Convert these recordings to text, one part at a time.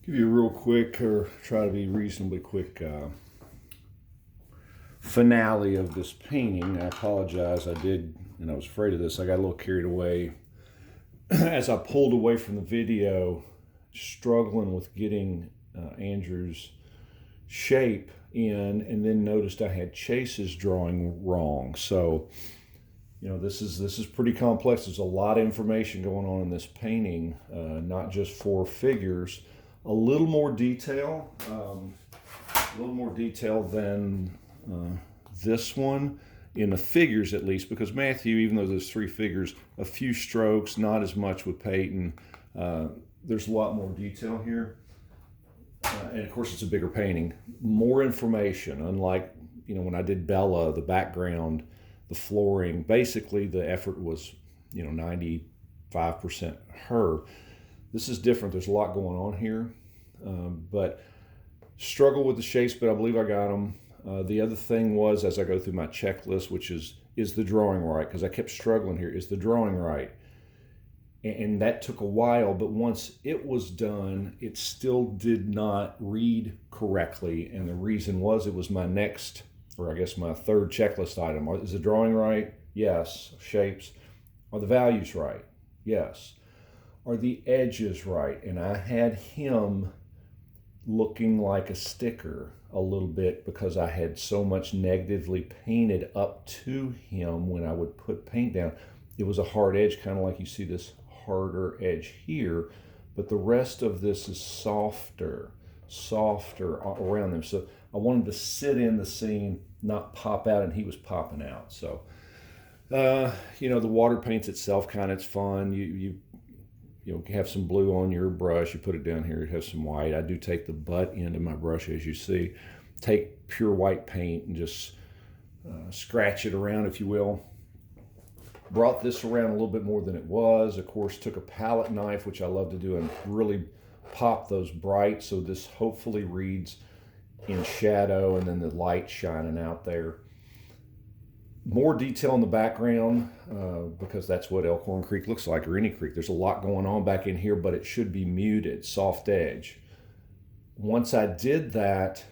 Give you a real quick, or try to be reasonably quick, finale of this painting. I apologize. I did, and I was afraid of this. I got a little carried away as I pulled away from the video, struggling with getting Andrew's shape in, and then noticed I had Chase's drawing wrong. So, you know, this is pretty complex. There's a lot of information going on in this painting, not just four figures. A little more detail, than this one in the figures, at least, because Matthew, even though there's three figures, a few strokes, not as much with Peyton. There's a lot more detail here, and of course it's a bigger painting, more information. Unlike, you know, when I did Bella, the background, the flooring, basically the effort was, you know, 95% her. This is different. There's a lot going on here, but struggle with the shapes, but I believe I got them. The other thing was, as I go through my checklist, which is the drawing right? Because I kept struggling here. Is the drawing right? And that took a while, but once it was done, it still did not read correctly. And the reason was, it was my next, or I guess my third checklist item. Is the drawing right? Yes. Shapes. Are the values right? Yes. Are the edges right? And I had him looking like a sticker a little bit because I had so much negatively painted up to him when I would put paint down. It was a hard edge, kind of like you see this harder edge here, but the rest of this is softer around them. So I wanted to sit in the scene, not pop out, and he was popping out. So, you know, the water paints itself, kind of, it's fun. You know, have some blue on your brush, you put it down here, it has some white. I do take the butt end of my brush, as you see, take pure white paint and just scratch it around, if you will. Brought this around a little bit more than it was. Of course, took a palette knife, which I love to do, and really pop those bright, so this hopefully reads in shadow and then the light shining out there. More detail in the background, because that's what Elkhorn Creek looks like, or any creek. There's a lot going on back in here, but it should be muted, soft edge. Once I did that,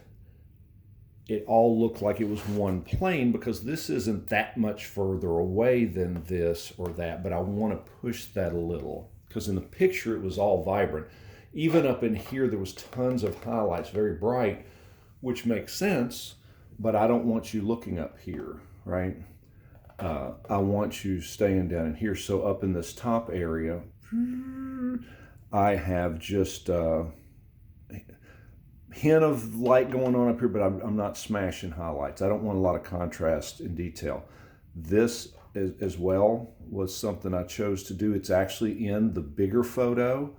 it all looked like it was one plane, because this isn't that much further away than this or that, but I want to push that a little, because in the picture it was all vibrant. Even up in here there was tons of highlights, very bright, which makes sense, but I don't want you looking up here, right? I want you staying down in here. So up in this top area, I have just hint of light going on up here, but I'm not smashing highlights. I don't want a lot of contrast in detail. This as well was something I chose to do. It's actually in the bigger photo.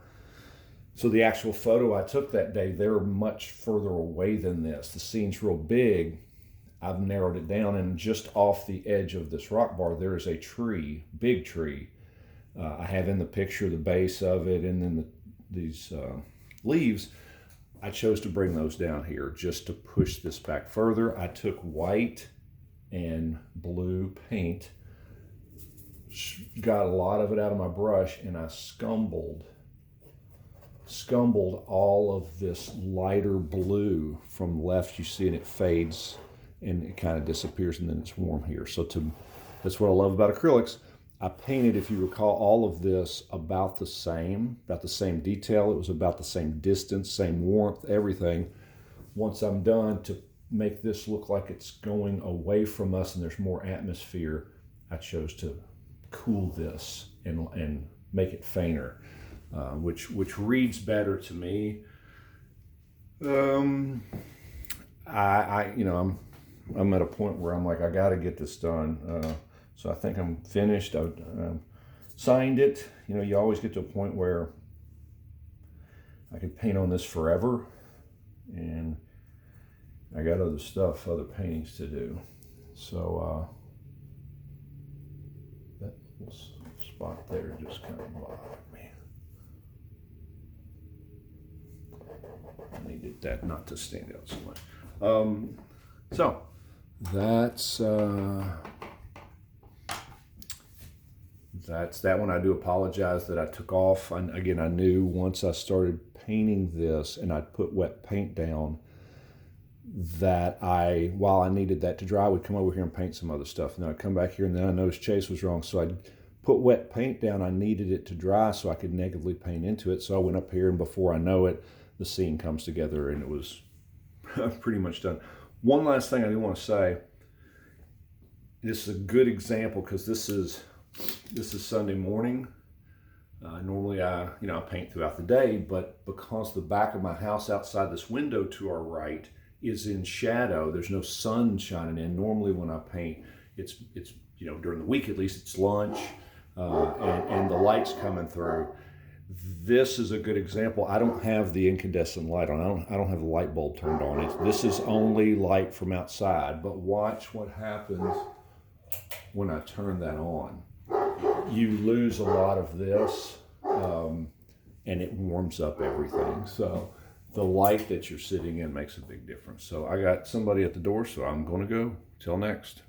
So the actual photo I took that day, they're much further away than this. The scene's real big. I've narrowed it down, and just off the edge of this rock bar, there is a tree, big tree. I have in the picture the base of it, and then these leaves. I chose to bring those down here just to push this back further. I took white and blue paint, got a lot of it out of my brush, and I scumbled all of this lighter blue from left. You see, and it fades and it kind of disappears, and then it's warm here. So that's what I love about acrylics. I painted, if you recall, all of this about the same detail. It was about the same distance, same warmth, everything. Once I'm done, to make this look like it's going away from us and there's more atmosphere, I chose to cool this and make it fainter, which reads better to me. I'm at a point where I'm like, I got to get this done. So I think I'm finished. I signed it. You know, you always get to a point where I could paint on this forever, and I got other stuff, other paintings to do. So that little spot there just kind of bothered me. I needed that not to stand out so much. So that's that one. I do apologize that I took off. Again, I knew once I started painting this and I'd put wet paint down that while I needed that to dry, I would come over here and paint some other stuff. And then I'd come back here and then I noticed Chase was wrong. So I'd put wet paint down. I needed it to dry so I could negatively paint into it. So I went up here and before I know it, the scene comes together and it was pretty much done. One last thing I do want to say, this is a good example because this is Sunday morning. Normally I paint throughout the day, but because the back of my house outside this window to our right is in shadow, there's no sun shining in. Normally when I paint, it's during the week at least, it's lunch and the light's coming through. This is a good example. I don't have the incandescent light on. I don't have the light bulb turned on. This is only light from outside, but watch what happens when I turn that on. You lose a lot of this and it warms up everything. So the light that you're sitting in makes a big difference. So I got somebody at the door, so I'm going to go. Till next.